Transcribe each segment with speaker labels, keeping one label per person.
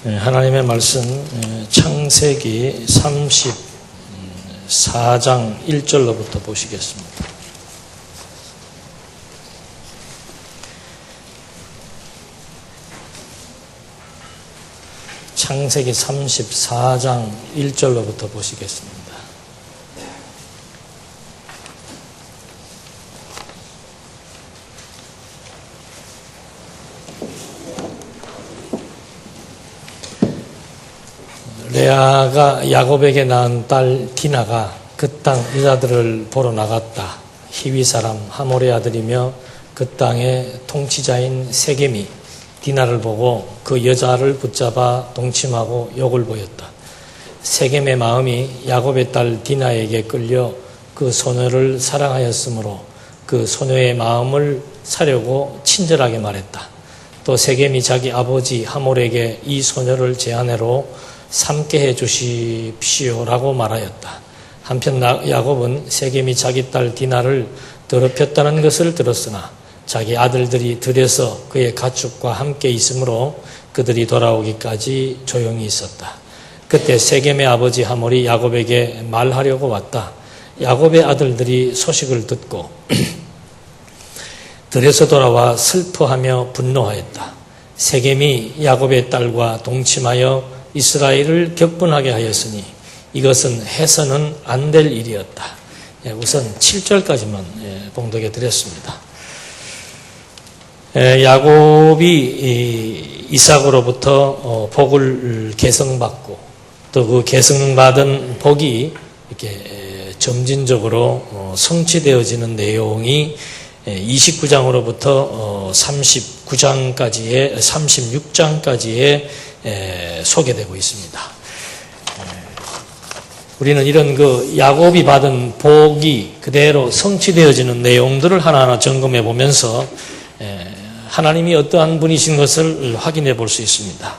Speaker 1: 하나님의 말씀 창세기 34장 1절로부터 보시겠습니다. 창세기 34장 1절로부터 보시겠습니다. 레아가 야곱에게 낳은 딸 디나가 그 땅 여자들을 보러 나갔다. 히위 사람 하몰의 아들이며 그 땅의 통치자인 세겜이 디나를 보고 그 여자를 붙잡아 동침하고 욕을 보였다. 세겜의 마음이 야곱의 딸 디나에게 끌려 그 소녀를 사랑하였으므로 그 소녀의 마음을 사려고 친절하게 말했다. 또 세겜이 자기 아버지 하몰에게 이 소녀를 제 아내로 삼게 해 주십시오라고 말하였다. 한편 야곱은 세겜이 자기 딸 디나를 더럽혔다는 것을 들었으나 자기 아들들이 들여서 그의 가축과 함께 있으므로 그들이 돌아오기까지 조용히 있었다. 그때 세겜의 아버지 하몰이 야곱에게 말하려고 왔다. 야곱의 아들들이 소식을 듣고 들여서 돌아와 슬퍼하며 분노하였다. 세겜이 야곱의 딸과 동침하여 이스라엘을 격분하게 하였으니 이것은 해서는 안 될 일이었다. 우선 7절까지만 봉독해 드렸습니다. 야곱이 이삭으로부터 복을 계승받고 또 그 계승받은 복이 이렇게 점진적으로 성취되어지는 내용이 29장으로부터 36장까지의 소개되고 있습니다. 우리는 이런 그 야곱이 받은 복이 그대로 성취되어지는 내용들을 하나하나 점검해 보면서 하나님이 어떠한 분이신 것을 확인해 볼 수 있습니다.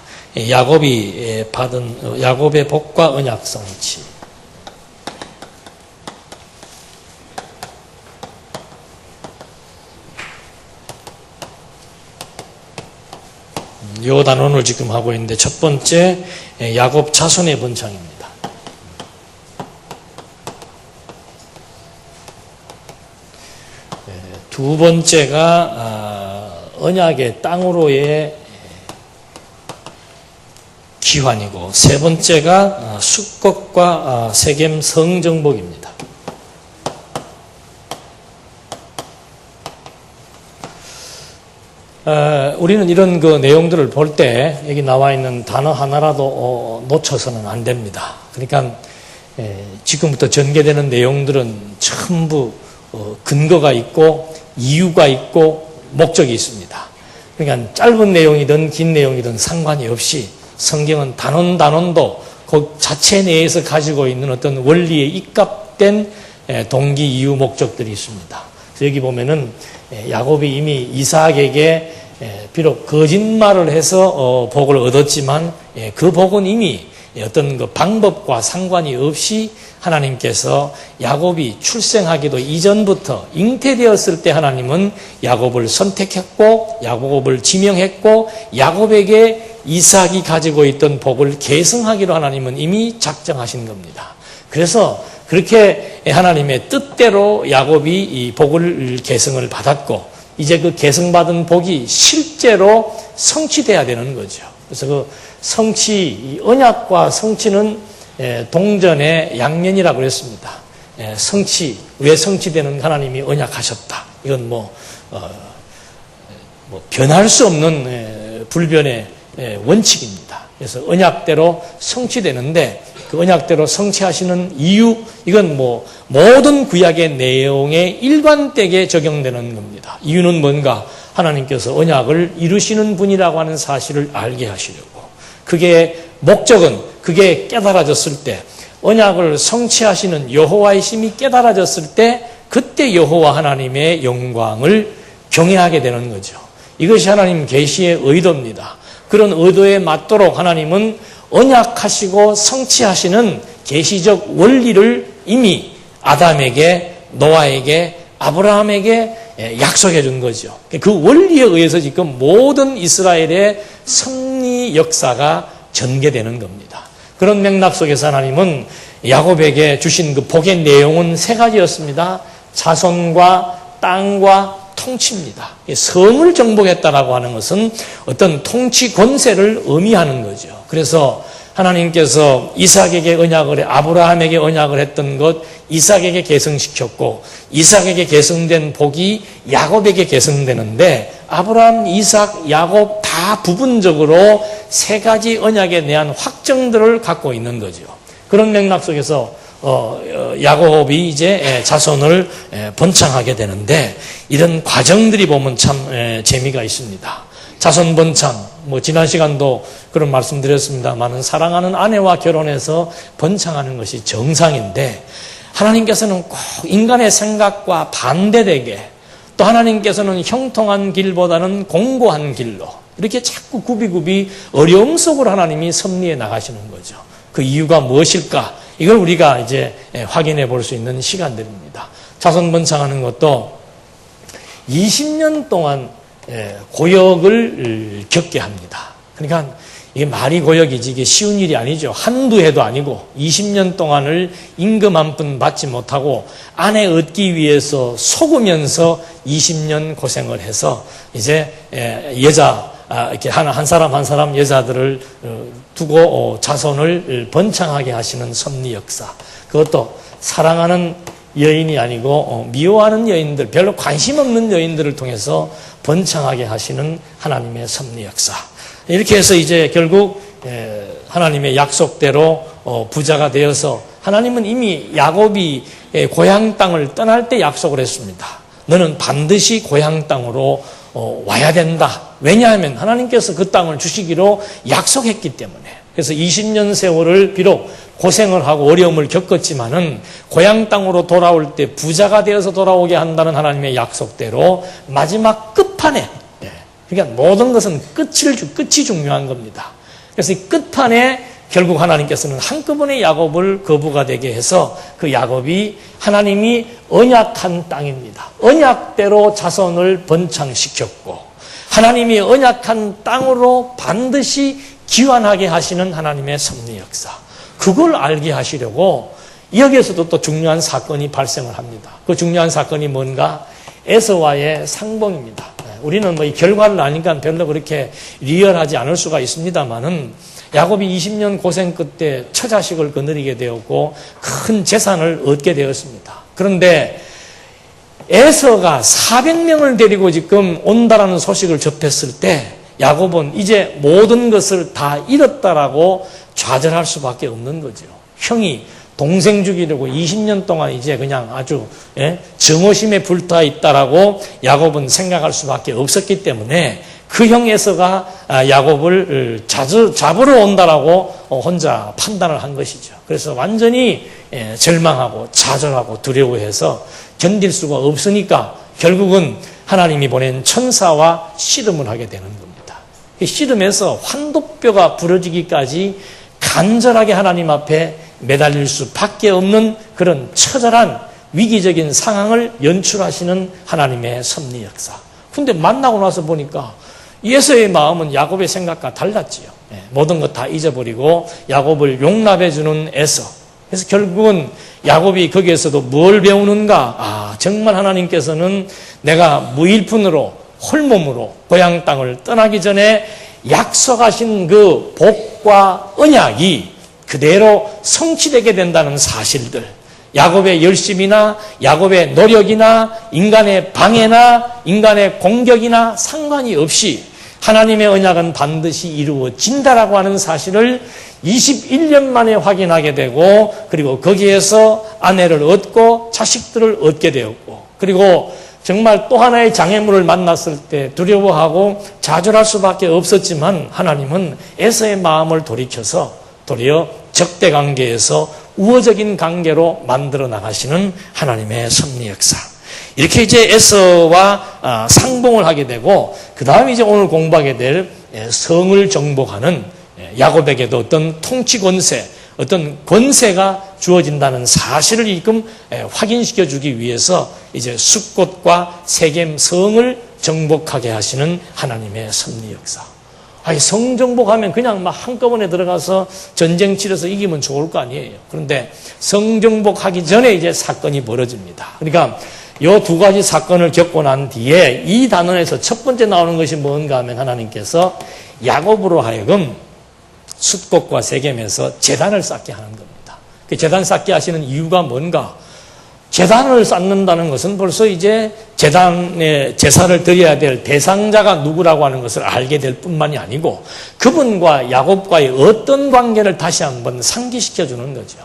Speaker 1: 야곱이 받은 야곱의 복과 언약 성취. 요 단원을 지금 하고 있는데 첫 번째 야곱 자손의 번창입니다. 두 번째가 언약의 땅으로의 기환이고 세 번째가 숙곡과 세겜 성정복입니다. 우리는 이런 그 내용들을 볼 때 여기 나와 있는 단어 하나라도 놓쳐서는 안 됩니다. 그러니까 지금부터 전개되는 내용들은 전부 근거가 있고 이유가 있고 목적이 있습니다. 그러니까 짧은 내용이든 긴 내용이든 상관이 없이 성경은 단원도 그 자체 내에서 가지고 있는 어떤 원리에 입각된 동기, 이유, 목적들이 있습니다. 그래서 여기 보면은 야곱이 이미 이삭에게 비록 거짓말을 해서 복을 얻었지만 그 복은 이미 어떤 그 방법과 상관이 없이 하나님께서 야곱이 출생하기도 이전부터 잉태되었을 때 하나님은 야곱을 선택했고 야곱을 지명했고 야곱에게 이삭이 가지고 있던 복을 계승하기로 하나님은 이미 작정하신 겁니다. 그래서 그렇게 하나님의 뜻대로 야곱이 이 복을 계승을 받았고 이제 그 계승받은 복이 실제로 성취돼야 되는 거죠. 그래서 그 성취, 언약과 성취는 동전의 양면이라고 그랬습니다. 성취, 왜 성취되는 하나님이 언약하셨다. 이건 변할 수 없는 불변의 원칙입니다. 그래서 언약대로 성취되는데 그 언약대로 성취하시는 이유, 이건 모든 구약의 내용에 일관되게 적용되는 겁니다. 이유는 뭔가? 하나님께서 언약을 이루시는 분이라고 하는 사실을 알게 하시려고. 그게 목적은 그게 깨달아졌을 때 언약을 성취하시는 여호와의 심이 깨달아졌을 때 그때 여호와 하나님의 영광을 경외하게 되는 거죠. 이것이 하나님 계시의 의도입니다. 그런 의도에 맞도록 하나님은 언약하시고 성취하시는 계시적 원리를 이미 아담에게, 노아에게, 아브라함에게 약속해 준 거죠. 그 원리에 의해서 지금 모든 이스라엘의 승리 역사가 전개되는 겁니다. 그런 맥락 속에서 하나님은 야곱에게 주신 그 복의 내용은 세 가지였습니다. 자손과 땅과 통치입니다. 성을 정복했다라고 하는 것은 어떤 통치 권세를 의미하는 거죠. 그래서 하나님께서 이삭에게 언약을 아브라함에게 언약을 했던 것 이삭에게 계승시켰고 이삭에게 계승된 복이 야곱에게 계승되는데 아브라함, 이삭, 야곱 다 부분적으로 세 가지 언약에 대한 확정들을 갖고 있는 거죠. 그런 맥락 속에서 야곱이 이제 자손을 번창하게 되는데 이런 과정들이 보면 참 재미가 있습니다. 자손 번창, 지난 시간도 그런 말씀 드렸습니다만은 사랑하는 아내와 결혼해서 번창하는 것이 정상인데 하나님께서는 꼭 인간의 생각과 반대되게 또 하나님께서는 형통한 길보다는 공고한 길로 이렇게 자꾸 굽이굽이 어려움 속으로 하나님이 섭리해 나가시는 거죠. 그 이유가 무엇일까? 이걸 우리가 이제 확인해 볼 수 있는 시간들입니다. 자손 번창하는 것도 20년 동안 고역을 겪게 합니다. 그러니까 이게 말이 고역이지 이게 쉬운 일이 아니죠. 한두 해도 아니고 20년 동안을 임금 한 푼 받지 못하고 아내 얻기 위해서 속으면서 20년 고생을 해서 이제 여자 이렇게 한 사람 한 사람 여자들을 두고 자손을 번창하게 하시는 섭리 역사. 그것도 사랑하는 여인이 아니고 미워하는 여인들, 별로 관심 없는 여인들을 통해서 번창하게 하시는 하나님의 섭리 역사. 이렇게 해서 이제 결국 하나님의 약속대로 부자가 되어서 하나님은 이미 야곱이 고향 땅을 떠날 때 약속을 했습니다. 너는 반드시 고향 땅으로 와야 된다. 왜냐하면 하나님께서 그 땅을 주시기로 약속했기 때문에. 그래서 20년 세월을 비록 고생을 하고 어려움을 겪었지만은 고향 땅으로 돌아올 때 부자가 되어서 돌아오게 한다는 하나님의 약속대로 마지막 끝판에, 그러니까 모든 것은 끝이 중요한 겁니다. 그래서 이 끝판에 결국 하나님께서는 한꺼번에 야곱을 거부가 되게 해서 그 야곱이 하나님이 언약한 땅입니다. 언약대로 자손을 번창시켰고 하나님이 언약한 땅으로 반드시 기환하게 하시는 하나님의 섭리 역사. 그걸 알게 하시려고 여기에서도 또 중요한 사건이 발생을 합니다. 그 중요한 사건이 뭔가? 에서와의 상봉입니다. 우리는 이 결과를 아니까 별로 그렇게 리얼하지 않을 수가 있습니다만은 야곱이 20년 고생 끝에 처자식을 거느리게 되었고 큰 재산을 얻게 되었습니다. 그런데 에서가 400명을 데리고 지금 온다라는 소식을 접했을 때 야곱은 이제 모든 것을 다 잃었다라고 좌절할 수밖에 없는 거죠. 형이 동생 죽이려고 20년 동안 이제 그냥 아주 정오심에 불타 있다라고 야곱은 생각할 수밖에 없었기 때문에 그 형 에서가 야곱을 잡으러 온다라고 혼자 판단을 한 것이죠. 그래서 완전히 절망하고 좌절하고 두려워해서 견딜 수가 없으니까 결국은 하나님이 보낸 천사와 씨름을 하게 되는 겁니다. 이 씨름에서 환도뼈가 부러지기까지 간절하게 하나님 앞에 매달릴 수밖에 없는 그런 처절한 위기적인 상황을 연출하시는 하나님의 섭리 역사. 근데 만나고 나서 보니까 에서의 마음은 야곱의 생각과 달랐지요. 모든 것 다 잊어버리고 야곱을 용납해주는 에서. 그래서 결국은 야곱이 거기에서도 뭘 배우는가? 정말 하나님께서는 내가 무일푼으로 홀몸으로 고향 땅을 떠나기 전에 약속하신 그 복과 언약이 그대로 성취되게 된다는 사실들, 야곱의 열심이나 야곱의 노력이나 인간의 방해나 인간의 공격이나 상관이 없이 하나님의 언약은 반드시 이루어진다라고 하는 사실을 21년 만에 확인하게 되고 그리고 거기에서 아내를 얻고 자식들을 얻게 되었고 그리고 정말 또 하나의 장애물을 만났을 때 두려워하고 좌절할 수밖에 없었지만 하나님은 에서의 마음을 돌이켜서 도리어 적대 관계에서 우호적인 관계로 만들어 나가시는 하나님의 섭리 역사. 이렇게 이제 에서와 상봉을 하게 되고 그 다음에 이제 오늘 공부하게 될 성을 정복하는 야곱에게도 어떤 통치 권세, 어떤 권세가 주어진다는 사실을 지금 확인시켜 주기 위해서 이제 숫곳과 세겜 성을 정복하게 하시는 하나님의 섭리 역사. 아니, 성정복하면 그냥 막 한꺼번에 들어가서 전쟁 치러서 이기면 좋을 거 아니에요. 그런데 성정복하기 전에 이제 사건이 벌어집니다. 그러니까 요 두 가지 사건을 겪고 난 뒤에 이 단원에서 첫 번째 나오는 것이 뭔가 하면 하나님께서 야곱으로 하여금 숫곡과 세겜에서 제단을 쌓게 하는 겁니다. 그 제단 쌓게 하시는 이유가 뭔가? 제단을 쌓는다는 것은 벌써 이제 제단에 제사를 드려야 될 대상자가 누구라고 하는 것을 알게 될 뿐만이 아니고 그분과 야곱과의 어떤 관계를 다시 한번 상기시켜 주는 거죠.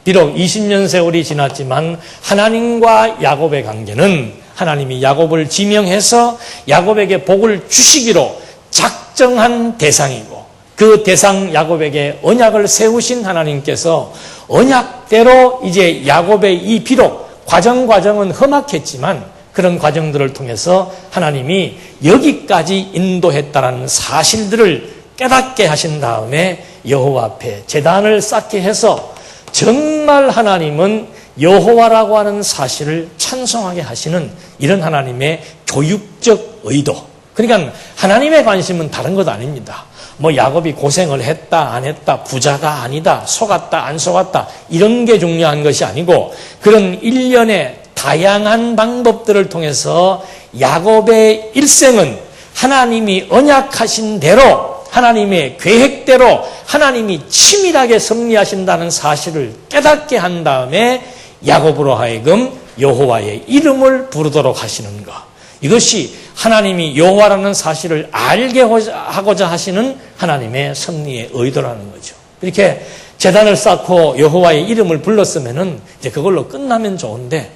Speaker 1: 비록 20년 세월이 지났지만 하나님과 야곱의 관계는 하나님이 야곱을 지명해서 야곱에게 복을 주시기로 작정한 대상이고 그 대상 야곱에게 언약을 세우신 하나님께서 언약대로 이제 야곱의 이 비록 과정은 험악했지만 그런 과정들을 통해서 하나님이 여기까지 인도했다는 사실들을 깨닫게 하신 다음에 여호와 앞에 제단을 쌓게 해서 정말 하나님은 여호와라고 하는 사실을 찬송하게 하시는 이런 하나님의 교육적 의도. 그러니까 하나님의 관심은 다른 것 아닙니다. 뭐 야곱이 고생을 했다 안 했다 부자가 아니다 속았다 안 속았다 이런 게 중요한 것이 아니고 그런 일련의 다양한 방법들을 통해서 야곱의 일생은 하나님이 언약하신 대로 하나님의 계획대로 하나님이 치밀하게 섭리하신다는 사실을 깨닫게 한 다음에 야곱으로 하여금 여호와의 이름을 부르도록 하시는 것. 이것이 하나님이 여호와라는 사실을 알게 하고자 하시는 하나님의 섭리의 의도라는 거죠. 이렇게 제단을 쌓고 여호와의 이름을 불렀으면은 이제 그걸로 끝나면 좋은데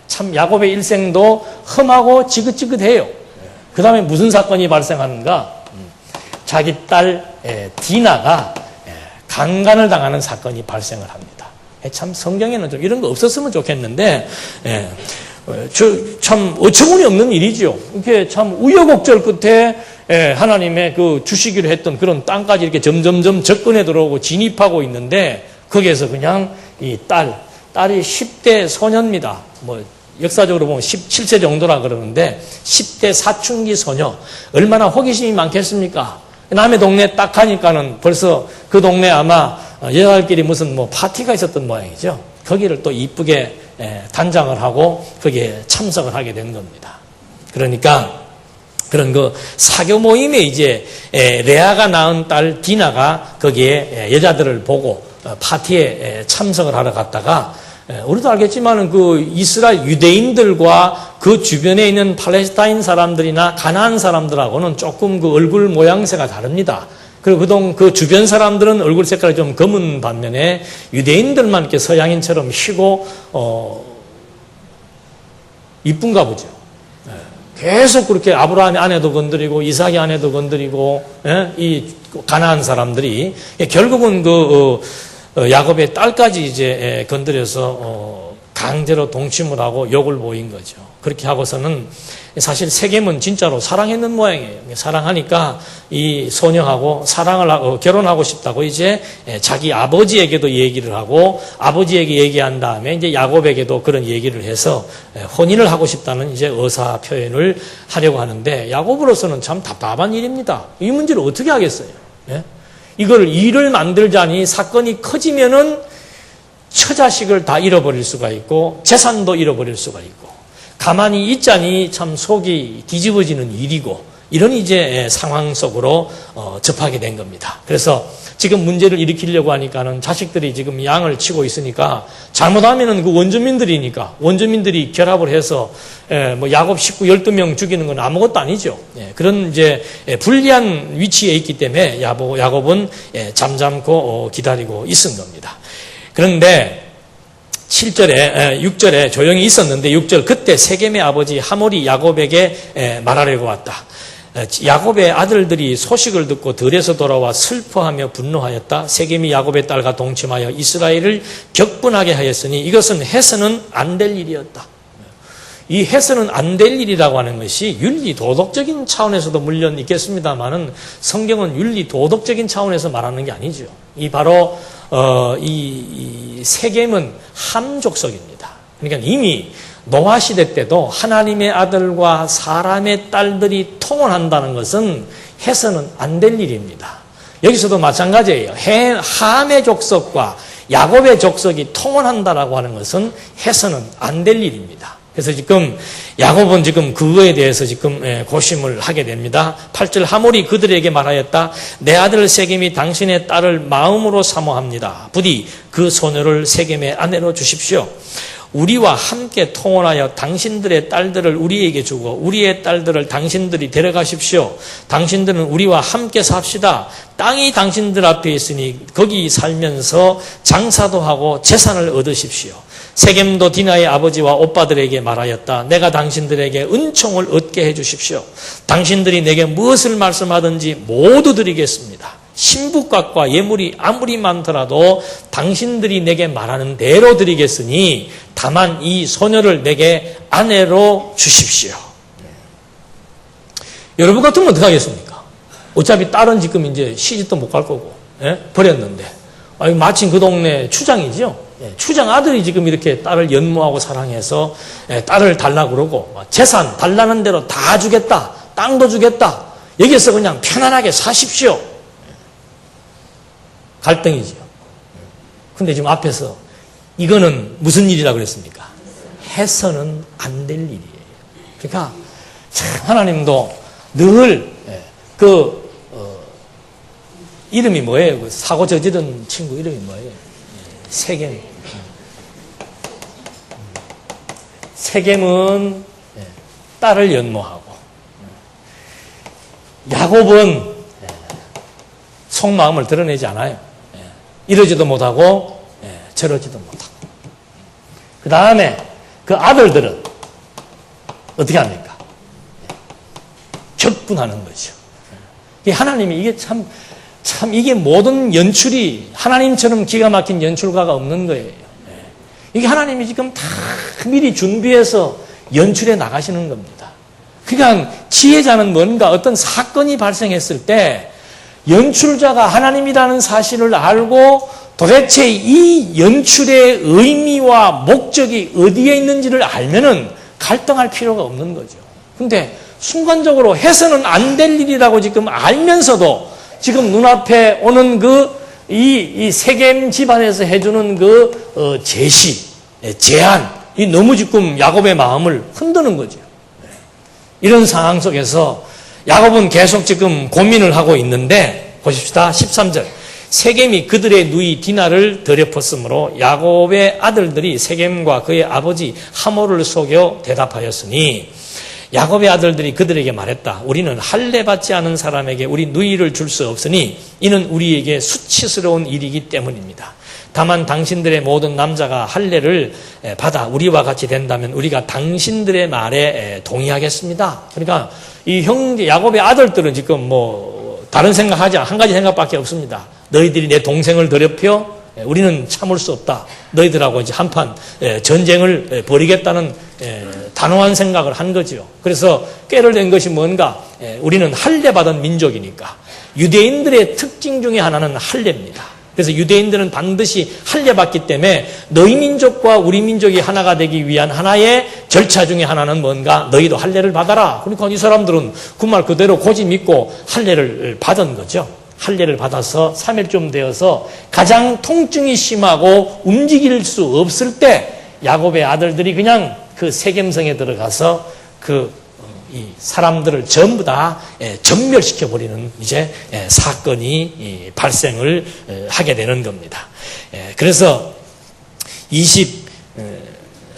Speaker 1: 참 야곱의 일생도 험하고 지긋지긋해요. 그 다음에 무슨 사건이 발생하는가? 자기 딸 디나가 강간을 당하는 사건이 발생을 합니다. 참 성경에는 좀 이런 거 없었으면 좋겠는데 참 어처구니 없는 일이죠. 이렇게 참 우여곡절 끝에 하나님의 그 주시기로 했던 그런 땅까지 이렇게 점점점 접근해 들어오고 진입하고 있는데 거기에서 그냥 이 딸이 10대 소녀입니다. 뭐 역사적으로 보면 17세 정도라 그러는데 10대 사춘기 소녀 얼마나 호기심이 많겠습니까? 남의 동네 딱 가니까는 벌써 그 동네 아마 여자들끼리 무슨 뭐 파티가 있었던 모양이죠. 거기를 또 이쁘게 단장을 하고 거기에 참석을 하게 된 겁니다. 그러니까 그런 그 사교 모임에 이제 레아가 낳은 딸 디나가 거기에 여자들을 보고 파티에 참석을 하러 갔다가 우리도 알겠지만은 그 이스라엘 유대인들과 그 주변에 있는 팔레스타인 사람들이나 가나안 사람들하고는 조금 그 얼굴 모양새가 다릅니다. 그리고 그 주변 사람들은 얼굴 색깔이 좀 검은 반면에 유대인들만 이렇게 서양인처럼 희고 이쁜가 보죠. 계속 그렇게 아브라함의 아내도 건드리고 이삭의 아내도 건드리고 이 가나안 사람들이 결국은 야곱의 딸까지 이제 건드려서 강제로 동침을 하고 욕을 보인 거죠. 그렇게 하고서는 사실 세겜은 진짜로 사랑했는 모양이에요. 사랑하니까 이 소녀하고 사랑을 하고 결혼하고 싶다고 이제 자기 아버지에게도 얘기를 하고 아버지에게 얘기한 다음에 이제 야곱에게도 그런 얘기를 해서 혼인을 하고 싶다는 이제 의사 표현을 하려고 하는데 야곱으로서는 참 답답한 일입니다. 이 문제를 어떻게 하겠어요? 이걸 일을 만들자니 사건이 커지면은 처자식을 다 잃어버릴 수가 있고 재산도 잃어버릴 수가 있고 가만히 있자니 참 속이 뒤집어지는 일이고 이런 이제 상황 속으로 접하게 된 겁니다. 그래서 지금 문제를 일으키려고 하니까는 자식들이 지금 양을 치고 있으니까 잘못하면은 그 원주민들이니까 원주민들이 결합을 해서 뭐 야곱 식구 12명 죽이는 건 아무것도 아니죠. 그런 이제 불리한 위치에 있기 때문에 야곱은 잠잠고 기다리고 있은 겁니다. 그런데 6절에 조용히 있었는데 6절 그때 세겜의 아버지 하몰이 야곱에게 말하려고 왔다. 야곱의 아들들이 소식을 듣고 들에서 돌아와 슬퍼하며 분노하였다. 세겜이 야곱의 딸과 동침하여 이스라엘을 격분하게 하였으니 이것은 해서는 안 될 일이었다. 이 해서는 안 될 일이라고 하는 것이 윤리 도덕적인 차원에서도 물론 있겠습니다만은 성경은 윤리 도덕적인 차원에서 말하는 게 아니죠. 이 바로 이 세겜은 함 족속입니다. 그러니까 이미 노아 시대 때도 하나님의 아들과 사람의 딸들이 통혼한다는 것은 해서는 안 될 일입니다. 여기서도 마찬가지예요. 함의 족속과 야곱의 족속이 통혼한다라고 하는 것은 해서는 안 될 일입니다. 그래서 지금 야곱은 지금 그거에 대해서 지금 고심을 하게 됩니다. 8절 하몰이 그들에게 말하였다. 내 아들 세겜이 당신의 딸을 마음으로 사모합니다. 부디 그 소녀를 세겜의 아내로 주십시오. 우리와 함께 통혼하여 당신들의 딸들을 우리에게 주고 우리의 딸들을 당신들이 데려가십시오. 당신들은 우리와 함께 삽시다. 땅이 당신들 앞에 있으니 거기 살면서 장사도 하고 재산을 얻으십시오. 세겜도 디나의 아버지와 오빠들에게 말하였다. 내가 당신들에게 은총을 얻게 해주십시오. 당신들이 내게 무엇을 말씀하든지 모두 드리겠습니다. 신부값과 예물이 아무리 많더라도 당신들이 내게 말하는 대로 드리겠으니 다만 이 소녀를 내게 아내로 주십시오. 여러분 같으면 어떻게 하겠습니까? 어차피 딸은 지금 이제 시집도 못 갈 거고, 버렸는데. 마침 그 동네 추장이죠. 추장 아들이 지금 이렇게 딸을 연모하고 사랑해서 딸을 달라고 그러고, 재산 달라는 대로 다 주겠다. 땅도 주겠다. 여기서 그냥 편안하게 사십시오. 갈등이지요. 근데 지금 앞에서 이거는 무슨 일이라고 그랬습니까? 해서는 안 될 일이에요. 그러니까 참 하나님도 늘 이름이 뭐예요? 그 사고 저지른 친구 이름이 뭐예요? 세겜. 세겜은 딸을 연모하고 야곱은 속마음을 드러내지 않아요. 이러지도 못하고 저러지도 못하고. 그 다음에 그 아들들은 어떻게 합니까? 격분하는 거죠. 하나님이 이게 참 이게 모든 연출이 하나님처럼 기가 막힌 연출가가 없는 거예요. 이게 하나님이 지금 다 미리 준비해서 연출해 나가시는 겁니다. 그러니까 지혜자는 뭔가 어떤 사건이 발생했을 때 연출자가 하나님이라는 사실을 알고 도대체 이 연출의 의미와 목적이 어디에 있는지를 알면은 갈등할 필요가 없는 거죠. 근데 순간적으로 해서는 안 될 일이라고 지금 알면서도 지금 눈앞에 오는 이 세겜 집안에서 해주는 제시, 제안이 너무 지금 야곱의 마음을 흔드는 거죠. 이런 상황 속에서 야곱은 계속 지금 고민을 하고 있는데 보십시다. 13절. 세겜이 그들의 누이 디나를 들여뻤으므로 야곱의 아들들이 세겜과 그의 아버지 하몰을 속여 대답하였으니 야곱의 아들들이 그들에게 말했다. 우리는 할례 받지 않은 사람에게 우리 누이를 줄 수 없으니 이는 우리에게 수치스러운 일이기 때문입니다. 다만 당신들의 모든 남자가 할례를 받아 우리와 같이 된다면 우리가 당신들의 말에 동의하겠습니다. 그러니까 이 형제 야곱의 아들들은 지금 다른 생각하지 한 가지 생각밖에 없습니다. 너희들이 내 동생을 더럽혀 우리는 참을 수 없다. 너희들하고 이제 한판 전쟁을 벌이겠다는 단호한 생각을 한 거죠. 그래서 꾀를 낸 것이 뭔가 우리는 할례 받은 민족이니까 유대인들의 특징 중에 하나는 할례입니다. 그래서 유대인들은 반드시 할례 받기 때문에 너희 민족과 우리 민족이 하나가 되기 위한 하나의 절차 중에 하나는 뭔가 너희도 할례를 받아라. 그러니까 이 사람들은 그 말 그대로 고지 믿고 할례를 받은 거죠. 할례를 받아서 3일쯤 되어서 가장 통증이 심하고 움직일 수 없을 때 야곱의 아들들이 그냥 그 세겜성에 들어가서 이 사람들을 전부 다 전멸시켜버리는 이제 사건이 발생을 하게 되는 겁니다. 그래서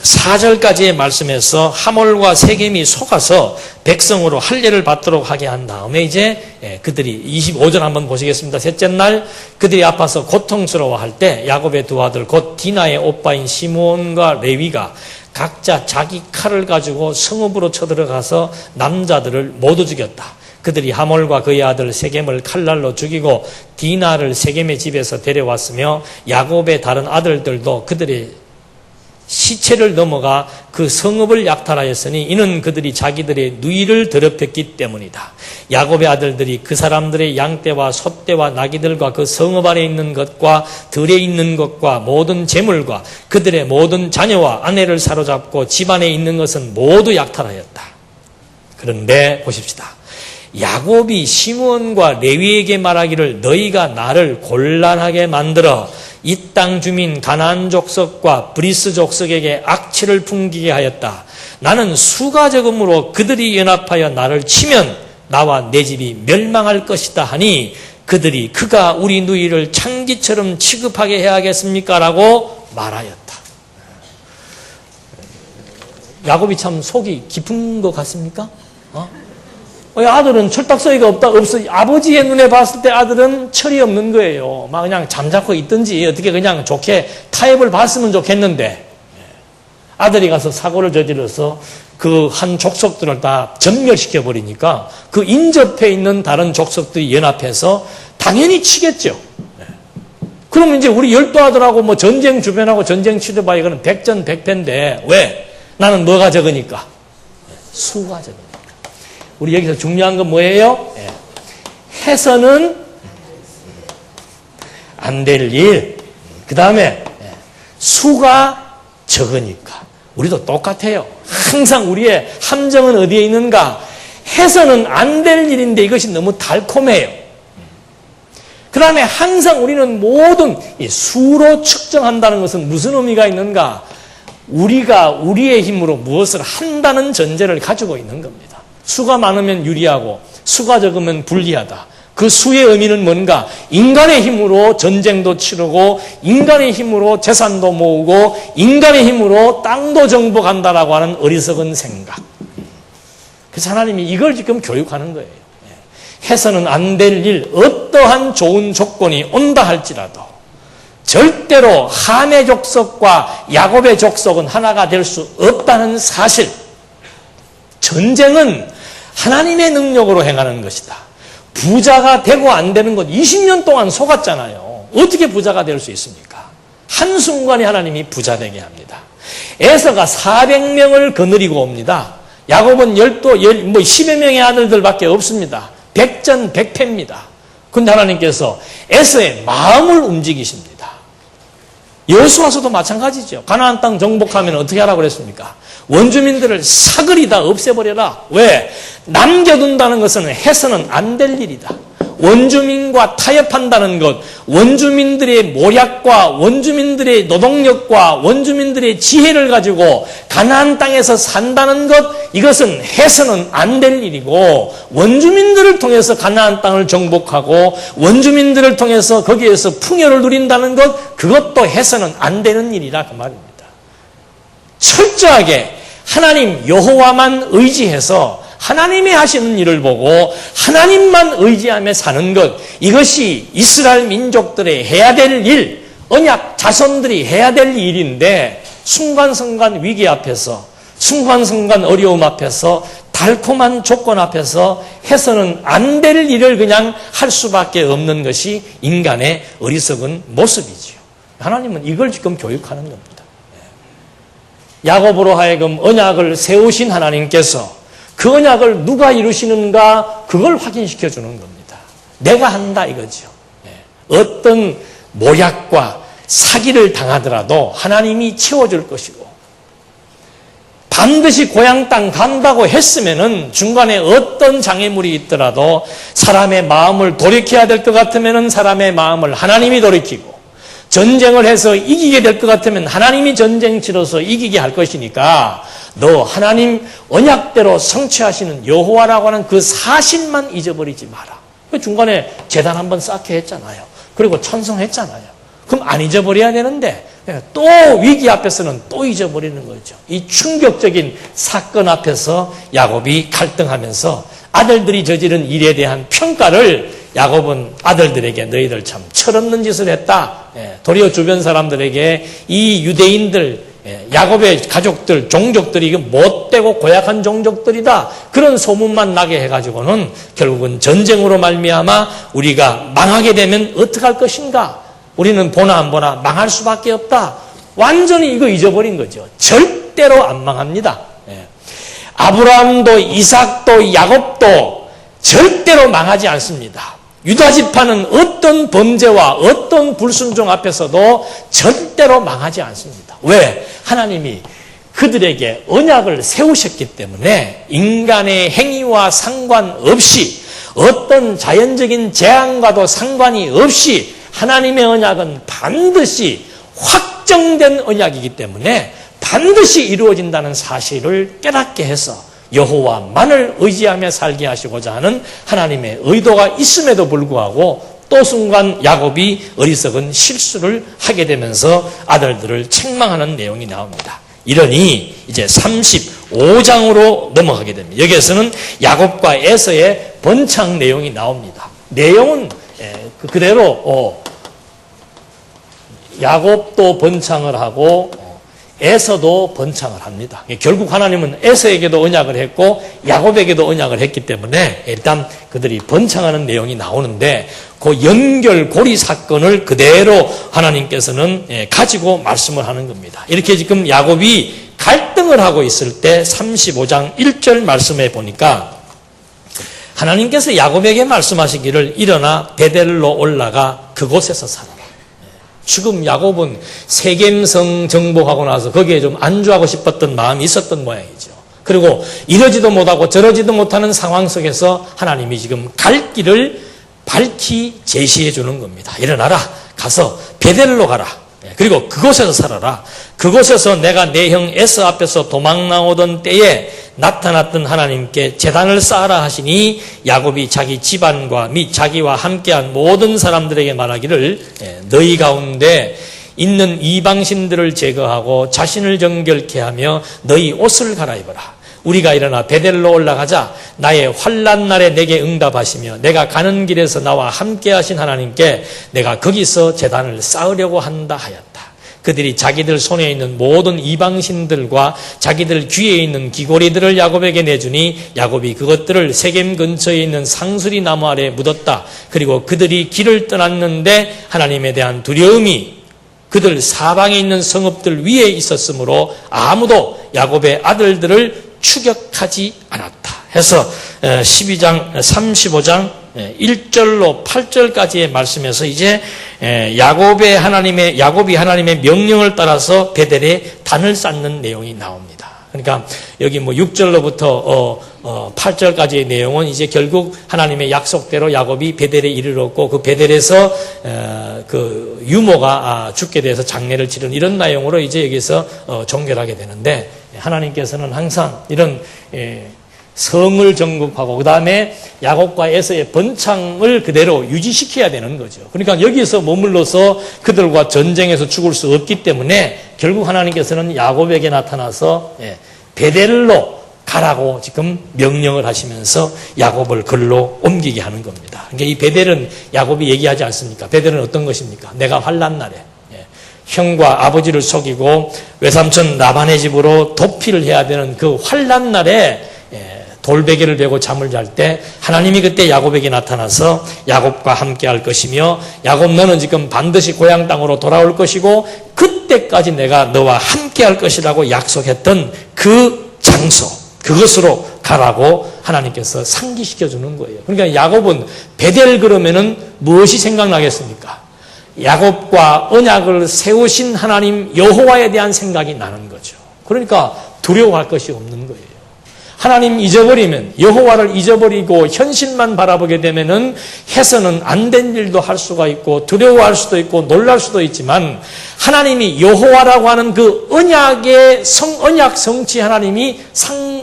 Speaker 1: 24절까지의 말씀에서 하몰과 세겜이 속아서 백성으로 할례를 받도록 하게 한 다음에 이제 그들이 25절 한번 보시겠습니다. 셋째 날 그들이 아파서 고통스러워할 때 야곱의 두 아들 곧 디나의 오빠인 시몬과 레위가 각자 자기 칼을 가지고 성읍으로 쳐들어가서 남자들을 모두 죽였다. 그들이 하몰과 그의 아들 세겜을 칼날로 죽이고 디나를 세겜의 집에서 데려왔으며 야곱의 다른 아들들도 그들의 시체를 넘어가 그 성읍을 약탈하였으니 이는 그들이 자기들의 누이를 더럽혔기 때문이다. 야곱의 아들들이 그 사람들의 양떼와 소떼와 나귀들과 그 성읍 안에 있는 것과 들에 있는 것과 모든 재물과 그들의 모든 자녀와 아내를 사로잡고 집안에 있는 것은 모두 약탈하였다. 그런데 보십시다. 야곱이 시므온과 레위에게 말하기를 너희가 나를 곤란하게 만들어 이 땅 주민 가나안 족속과 브리스 족속에게 악취를 풍기게 하였다. 나는 수가 적음으로 그들이 연합하여 나를 치면 나와 내 집이 멸망할 것이다 하니 그들이 그가 우리 누이를 창기처럼 취급하게 해야겠습니까? 라고 말하였다. 야곱이 참 속이 깊은 것 같습니까? 아들은 철딱서기가 없어. 아버지의 눈에 봤을 때 아들은 철이 없는 거예요. 막 그냥 잠자코 있든지 어떻게 그냥 좋게 타협을 봤으면 좋겠는데 아들이 가서 사고를 저질러서 그 한 족속들을 다 전멸시켜 버리니까 그 인접해 있는 다른 족속들이 연합해서 당연히 치겠죠. 그러면 이제 우리 12아들하고 뭐 전쟁 주변하고 전쟁 치러봐 이거는 백전백패인데 왜? 나는 뭐가 적으니까? 수가 적으니까. 우리 여기서 중요한 건 뭐예요? 해서는 안 될 일. 그 다음에 수가 적으니까. 우리도 똑같아요. 항상 우리의 함정은 어디에 있는가? 해서는 안 될 일인데 이것이 너무 달콤해요. 그 다음에 항상 우리는 모든 수로 측정한다는 것은 무슨 의미가 있는가? 우리가 우리의 힘으로 무엇을 한다는 전제를 가지고 있는 겁니다. 수가 많으면 유리하고 수가 적으면 불리하다. 그 수의 의미는 뭔가? 인간의 힘으로 전쟁도 치르고 인간의 힘으로 재산도 모으고 인간의 힘으로 땅도 정복한다라고 하는 어리석은 생각. 그래서 하나님이 이걸 지금 교육하는 거예요. 해서는 안 될 일, 어떠한 좋은 조건이 온다 할지라도 절대로 함의 족속과 야곱의 족속은 하나가 될 수 없다는 사실. 전쟁은 하나님의 능력으로 행하는 것이다. 부자가 되고 안 되는 것 20년 동안 속았잖아요. 어떻게 부자가 될 수 있습니까? 한순간에 하나님이 부자 되게 합니다. 에서가 400명을 거느리고 옵니다. 야곱은 10여 명의 아들들밖에 없습니다. 백전백패입니다. 그런데 하나님께서 에서의 마음을 움직이십니다. 여호수아서도 마찬가지죠. 가나안 땅 정복하면 어떻게 하라고 그랬습니까? 원주민들을 사그리 다 없애버려라. 왜? 남겨둔다는 것은 해서는 안 될 일이다. 원주민과 타협한다는 것, 원주민들의 모략과 원주민들의 노동력과 원주민들의 지혜를 가지고 가나안 땅에서 산다는 것, 이것은 해서는 안 될 일이고 원주민들을 통해서 가나안 땅을 정복하고 원주민들을 통해서 거기에서 풍요를 누린다는 것, 그것도 해서는 안 되는 일이라 그 말입니다. 철저하게 하나님 여호와만 의지해서 하나님이 하시는 일을 보고 하나님만 의지하며 사는 것, 이것이 이스라엘 민족들이 해야 될 일, 언약 자손들이 해야 될 일인데 순간순간 위기 앞에서, 순간순간 어려움 앞에서, 달콤한 조건 앞에서 해서는 안 될 일을 그냥 할 수밖에 없는 것이 인간의 어리석은 모습이지요. 하나님은 이걸 지금 교육하는 겁니다. 야곱으로 하여금 언약을 세우신 하나님께서 그 언약을 누가 이루시는가, 그걸 확인시켜 주는 겁니다. 내가 한다 이거죠. 어떤 모략과 사기를 당하더라도 하나님이 채워줄 것이고, 반드시 고향 땅 간다고 했으면은 중간에 어떤 장애물이 있더라도 사람의 마음을 돌이켜야 될 것 같으면은 사람의 마음을 하나님이 돌이키고, 전쟁을 해서 이기게 될 것 같으면 하나님이 전쟁 치러서 이기게 할 것이니까 너 하나님 언약대로 성취하시는 여호와라고 하는 그 사실만 잊어버리지 마라. 중간에 제단 한번 쌓게 했잖아요. 그리고 천성했잖아요. 그럼 안 잊어버려야 되는데 또 위기 앞에서는 또 잊어버리는 거죠. 이 충격적인 사건 앞에서 야곱이 갈등하면서 아들들이 저지른 일에 대한 평가를 야곱은 아들들에게 너희들 참 철없는 짓을 했다. 도리어 주변 사람들에게 이 유대인들, 야곱의 가족들, 종족들이 이거 못되고 고약한 종족들이다. 그런 소문만 나게 해가지고는 결국은 전쟁으로 말미암아 우리가 망하게 되면 어떡할 것인가? 우리는 보나 안 보나 망할 수밖에 없다. 완전히 이거 잊어버린 거죠. 절대로 안 망합니다. 아브라함도 이삭도 야곱도 절대로 망하지 않습니다. 유다 지파는 어떤 범죄와 어떤 불순종 앞에서도 절대로 망하지 않습니다. 왜? 하나님이 그들에게 언약을 세우셨기 때문에 인간의 행위와 상관없이 어떤 자연적인 재앙과도 상관이 없이 하나님의 언약은 반드시 확정된 언약이기 때문에 반드시 이루어진다는 사실을 깨닫게 해서 여호와만을 의지하며 살게 하시고자 하는 하나님의 의도가 있음에도 불구하고 또 순간 야곱이 어리석은 실수를 하게 되면서 아들들을 책망하는 내용이 나옵니다. 이러니 이제 35장으로 넘어가게 됩니다. 여기에서는 야곱과 에서의 번창 내용이 나옵니다. 내용은 그대로 야곱도 번창을 하고 에서도 번창을 합니다. 결국 하나님은 에서에게도 언약을 했고 야곱에게도 언약을 했기 때문에 일단 그들이 번창하는 내용이 나오는데 그 연결고리 사건을 그대로 하나님께서는 가지고 말씀을 하는 겁니다. 이렇게 지금 야곱이 갈등을 하고 있을 때 35장 1절 말씀에 보니까 하나님께서 야곱에게 말씀하시기를 일어나 베델로 올라가 그곳에서 살아라. 지금 야곱은 세겜성 정복하고 나서 거기에 좀 안주하고 싶었던 마음이 있었던 모양이죠. 그리고 이러지도 못하고 저러지도 못하는 상황 속에서 하나님이 지금 갈 길을 밝히 제시해 주는 겁니다. 일어나라. 가서 베델로 가라. 그리고 그곳에서 살아라. 그곳에서 내가 내 형 에서 앞에서 도망 나오던 때에 나타났던 하나님께 제단을 쌓아라 하시니 야곱이 자기 집안과 및 자기와 함께한 모든 사람들에게 말하기를 너희 가운데 있는 이방신들을 제거하고 자신을 정결케 하며 너희 옷을 갈아입어라. 우리가 일어나 베델로 올라가자. 나의 환난 날에 내게 응답하시며 내가 가는 길에서 나와 함께 하신 하나님께 내가 거기서 제단을 쌓으려고 한다 하였다. 그들이 자기들 손에 있는 모든 이방신들과 자기들 귀에 있는 귀고리들을 야곱에게 내주니 야곱이 그것들을 세겜 근처에 있는 상수리 나무 아래에 묻었다. 그리고 그들이 길을 떠났는데 하나님에 대한 두려움이 그들 사방에 있는 성읍들 위에 있었으므로 아무도 야곱의 아들들을 추격하지 않았다. 해서 35장 1절로 8절까지의 말씀에서 이제 야곱이 하나님의 명령을 따라서 베델에 단을 쌓는 내용이 나옵니다. 그러니까 여기 6절로부터 8절까지의 내용은 이제 결국 하나님의 약속대로 야곱이 베델에 이르렀고 그 베델에서 그 유모가 죽게 돼서 장례를 치른 이런 내용으로 이제 여기서 종결하게 되는데 하나님께서는 항상 이런 성을 정복하고 그 다음에 야곱과 에서의 번창을 그대로 유지시켜야 되는 거죠. 그러니까 여기서 머물러서 그들과 전쟁에서 죽을 수 없기 때문에 결국 하나님께서는 야곱에게 나타나서 베델로 가라고 지금 명령을 하시면서 야곱을 글로 옮기게 하는 겁니다. 그러니까 이 베델은 야곱이 얘기하지 않습니까? 베델은 어떤 것입니까? 내가 환난 날에 형과 아버지를 속이고 외삼촌 라반의 집으로 도피를 해야 되는 그 환난 날에 돌베개를 베고 잠을 잘 때 하나님이 그때 야곱에게 나타나서 야곱과 함께 할 것이며 야곱 너는 지금 반드시 고향 땅으로 돌아올 것이고 그때까지 내가 너와 함께 할 것이라고 약속했던 그 장소 그것으로 가라고 하나님께서 상기시켜 주는 거예요. 그러니까 야곱은 베델 그러면은 무엇이 생각나겠습니까? 야곱과 언약을 세우신 하나님 여호와에 대한 생각이 나는 거죠. 그러니까 두려워할 것이 없는 거예요. 하나님 잊어버리면 여호와를 잊어버리고 현실만 바라보게 되면은 해서는 안 된 일도 할 수가 있고 두려워할 수도 있고 놀랄 수도 있지만 하나님이 여호와라고 하는 그 언약의 언약 성취 하나님이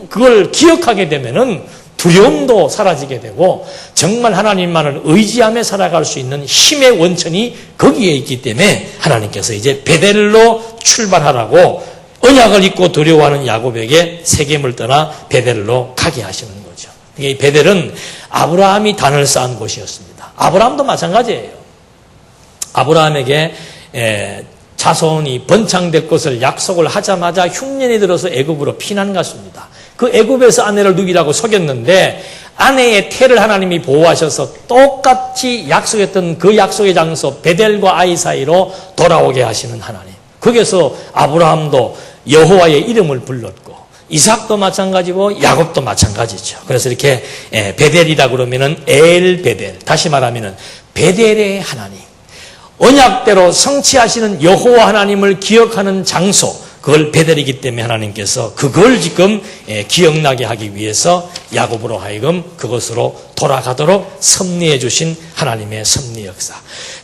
Speaker 1: 그걸 기억하게 되면은 두려움도 사라지게 되고 정말 하나님만을 의지하며 살아갈 수 있는 힘의 원천이 거기에 있기 때문에 하나님께서 이제 베델로 출발하라고 언약을 잊고 두려워하는 야곱에게 세겜을 떠나 베델로 가게 하시는 거죠. 이 베델은 아브라함이 단을 쌓은 곳이었습니다. 아브라함도 마찬가지예요. 아브라함에게 자손이 번창될 것을 약속을 하자마자 흉년이 들어서 애굽으로 피난 갔습니다. 그 애굽에서 아내를 누기라고 속였는데 아내의 태를 하나님이 보호하셔서 똑같이 약속했던 그 약속의 장소 베델과 아이 사이로 돌아오게 하시는 하나님. 거기서 아브라함도 여호와의 이름을 불렀고 이삭도 마찬가지고 야곱도 마찬가지죠. 그래서 이렇게 베델이라 그러면은 엘 베델, 다시 말하면은 베델의 하나님, 언약대로 성취하시는 여호와 하나님을 기억하는 장소, 그걸 베델이기 때문에 하나님께서 그걸 지금 기억나게 하기 위해서 야곱으로 하여금 그것으로 돌아가도록 섭리해 주신 하나님의 섭리 역사.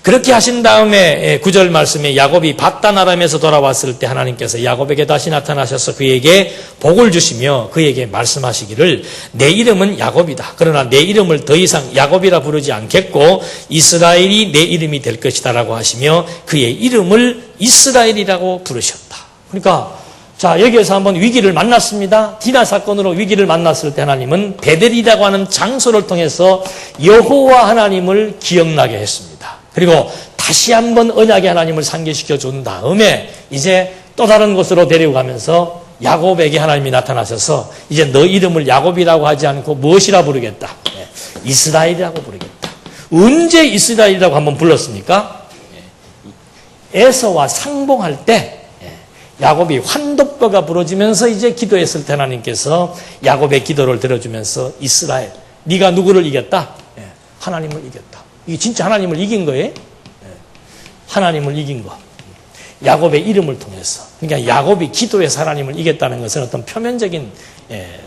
Speaker 1: 그렇게 하신 다음에 9절 말씀에 야곱이 밧단 아람에서 돌아왔을 때 하나님께서 야곱에게 다시 나타나셔서 그에게 복을 주시며 그에게 말씀하시기를 내 이름은 야곱이다. 그러나 내 이름을 더 이상 야곱이라 부르지 않겠고 이스라엘이 내 이름이 될 것이다 라고 하시며 그의 이름을 이스라엘이라고 부르셨다. 그러니까 자, 여기에서 한번 위기를 만났습니다. 디나 사건으로 위기를 만났을 때 하나님은 베델이라고 하는 장소를 통해서 여호와 하나님을 기억나게 했습니다. 그리고 다시 한번 언약의 하나님을 상기시켜 준 다음에 이제 또 다른 곳으로 데려가면서 야곱에게 하나님이 나타나셔서 이제 너 이름을 야곱이라고 하지 않고 무엇이라 부르겠다? 이스라엘이라고 부르겠다. 언제 이스라엘이라고 한번 불렀습니까? 에서와 상봉할 때 야곱이 환독거가 부러지면서 이제 기도했을 때 하나님께서 야곱의 기도를 들어주면서 이스라엘, 네가 누구를 이겼다? 하나님을 이겼다. 이게 진짜 하나님을 이긴 거예요? 하나님을 이긴 거. 야곱의 이름을 통해서. 그러니까 야곱이 기도해서 하나님을 이겼다는 것은 어떤 표면적인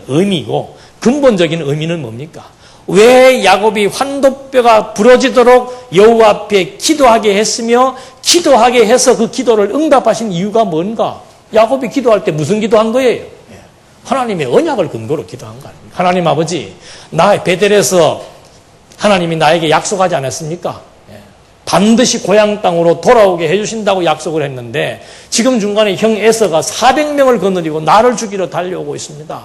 Speaker 1: 의미고 근본적인 의미는 뭡니까? 왜 야곱이 환도뼈가 부러지도록 여호와 앞에 기도하게 했으며 기도하게 해서 그 기도를 응답하신 이유가 뭔가? 야곱이 기도할 때 무슨 기도한 거예요? 하나님의 언약을 근거로 기도한 거 아닙니까? 하나님 아버지, 나 베델에서 하나님이 나에게 약속하지 않았습니까? 반드시 고향 땅으로 돌아오게 해주신다고 약속을 했는데 지금 중간에 형 에서가 400명을 거느리고 나를 죽이러 달려오고 있습니다.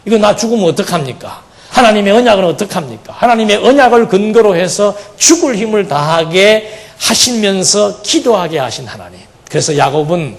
Speaker 1: 이거 나 죽으면 어떡합니까? 하나님의 언약은 어떡합니까? 하나님의 언약을 근거로 해서 죽을 힘을 다하게 하시면서 기도하게 하신 하나님. 그래서 야곱은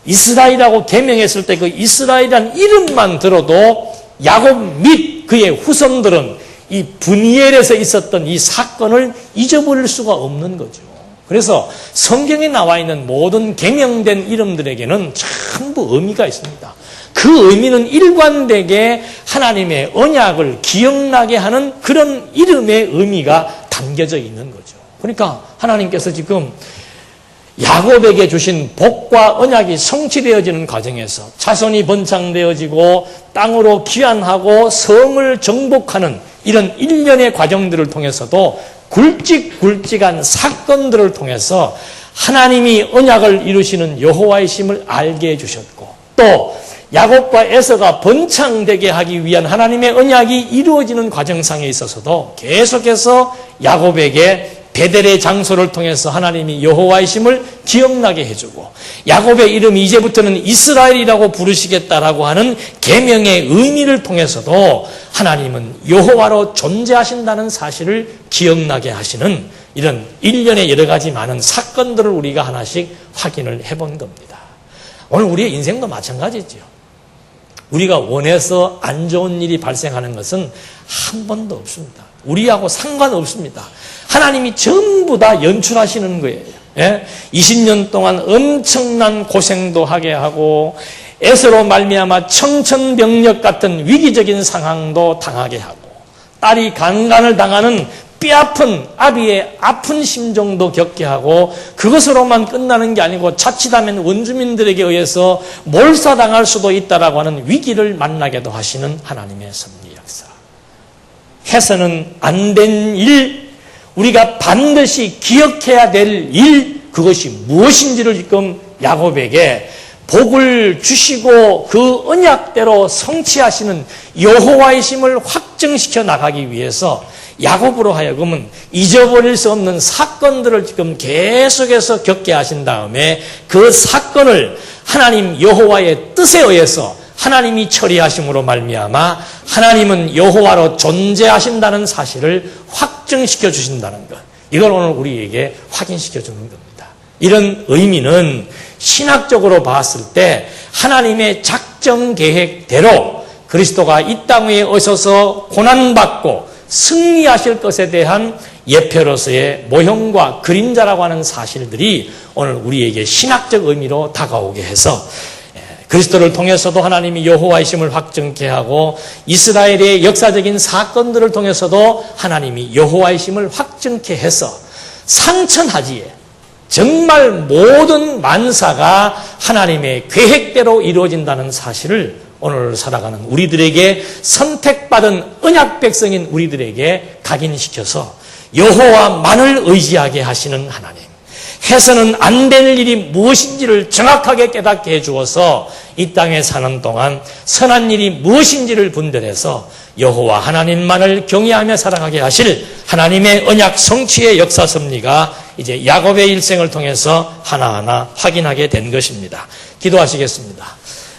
Speaker 1: 이스라엘이라고 개명했을 때 그 이스라엘이라는 이름만 들어도 야곱 및 그의 후손들은 이 브니엘에서 있었던 이 사건을 잊어버릴 수가 없는 거죠. 그래서 성경에 나와 있는 모든 개명된 이름들에게는 전부 의미가 있습니다. 그 의미는 일관되게 하나님의 언약을 기억나게 하는 그런 이름의 의미가 담겨져 있는 거죠. 그러니까 하나님께서 지금 야곱에게 주신 복과 언약이 성취되어지는 과정에서 자손이 번창되어지고 땅으로 귀환하고 성을 정복하는 이런 일련의 과정들을 통해서도 굵직굵직한 사건들을 통해서 하나님이 언약을 이루시는 여호와이심을 알게 해주셨고 또 야곱과 에서가 번창되게 하기 위한 하나님의 언약이 이루어지는 과정상에 있어서도 계속해서 야곱에게 베델의 장소를 통해서 하나님이 여호와이심을 기억나게 해주고 야곱의 이름이 이제부터는 이스라엘이라고 부르시겠다라고 하는 계명의 의미를 통해서도 하나님은 여호와로 존재하신다는 사실을 기억나게 하시는 이런 일련의 여러 가지 많은 사건들을 우리가 하나씩 확인을 해본 겁니다. 오늘 우리의 인생도 마찬가지죠. 우리가 원해서 안 좋은 일이 발생하는 것은 한 번도 없습니다. 우리하고 상관없습니다. 하나님이 전부 다 연출하시는 거예요. 20년 동안 엄청난 고생도 하게 하고 에서로 말미암아 청천벽력 같은 위기적인 상황도 당하게 하고 딸이 강간을 당하는 뼈아픈 아비의 아픈 심정도 겪게 하고 그것으로만 끝나는 게 아니고 자칫하면 원주민들에게 의해서 몰사당할 수도 있다라고 하는 위기를 만나게도 하시는 하나님의 섭리 역사. 해서는 안 된 일, 우리가 반드시 기억해야 될 일, 그것이 무엇인지를 지금 야곱에게 복을 주시고 그 언약대로 성취하시는 여호와이심을 확증시켜 나가기 위해서 야곱으로 하여금은 잊어버릴 수 없는 사건들을 지금 계속해서 겪게 하신 다음에 그 사건을 하나님 여호와의 뜻에 의해서 하나님이 처리하심으로 말미암아 하나님은 여호와로 존재하신다는 사실을 확증시켜 주신다는 것. 이걸 오늘 우리에게 확인시켜 주는 겁니다. 이런 의미는 신학적으로 봤을 때 하나님의 작정 계획대로 그리스도가 이 땅 위에 오셔서 고난받고 승리하실 것에 대한 예표로서의 모형과 그림자라고 하는 사실들이 오늘 우리에게 신학적 의미로 다가오게 해서 그리스도를 통해서도 하나님이 여호와이심을 확증케 하고 이스라엘의 역사적인 사건들을 통해서도 하나님이 여호와이심을 확증케 해서 상천하지에 정말 모든 만사가 하나님의 계획대로 이루어진다는 사실을 오늘 살아가는 우리들에게, 선택받은 언약 백성인 우리들에게 각인시켜서 여호와만을 의지하게 하시는 하나님, 해서는 안 될 일이 무엇인지를 정확하게 깨닫게 해주어서 이 땅에 사는 동안 선한 일이 무엇인지를 분별해서 여호와 하나님만을 경외하며 살아가게 하실 하나님의 언약 성취의 역사 섭리가 이제 야곱의 일생을 통해서 하나하나 확인하게 된 것입니다. 기도하시겠습니다.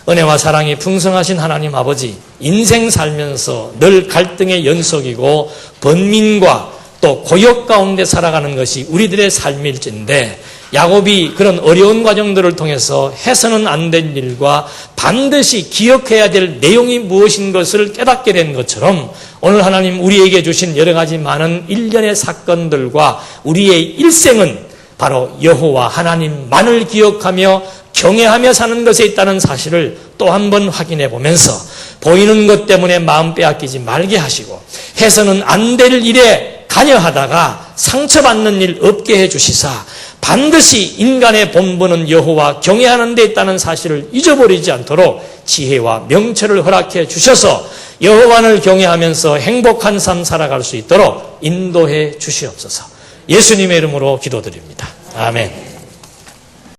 Speaker 1: 은혜와 사랑이 풍성하신 하나님 아버지, 인생 살면서 늘 갈등의 연속이고 번민과 또 고역 가운데 살아가는 것이 우리들의 삶일진데, 야곱이 그런 어려운 과정들을 통해서 해서는 안 될 일과 반드시 기억해야 될 내용이 무엇인 것을 깨닫게 된 것처럼, 오늘 하나님 우리에게 주신 여러 가지 많은 일련의 사건들과 우리의 일생은 바로 여호와 하나님만을 기억하며 경외하며 사는 것에 있다는 사실을 또 한 번 확인해 보면서, 보이는 것 때문에 마음 빼앗기지 말게 하시고, 해서는 안 될 일에 관여하다가 상처받는 일 없게 해주시사, 반드시 인간의 본분은 여호와 경외하는 데 있다는 사실을 잊어버리지 않도록 지혜와 명철을 허락해 주셔서 여호와를 경외하면서 행복한 삶 살아갈 수 있도록 인도해 주시옵소서. 예수님의 이름으로 기도드립니다. 아멘.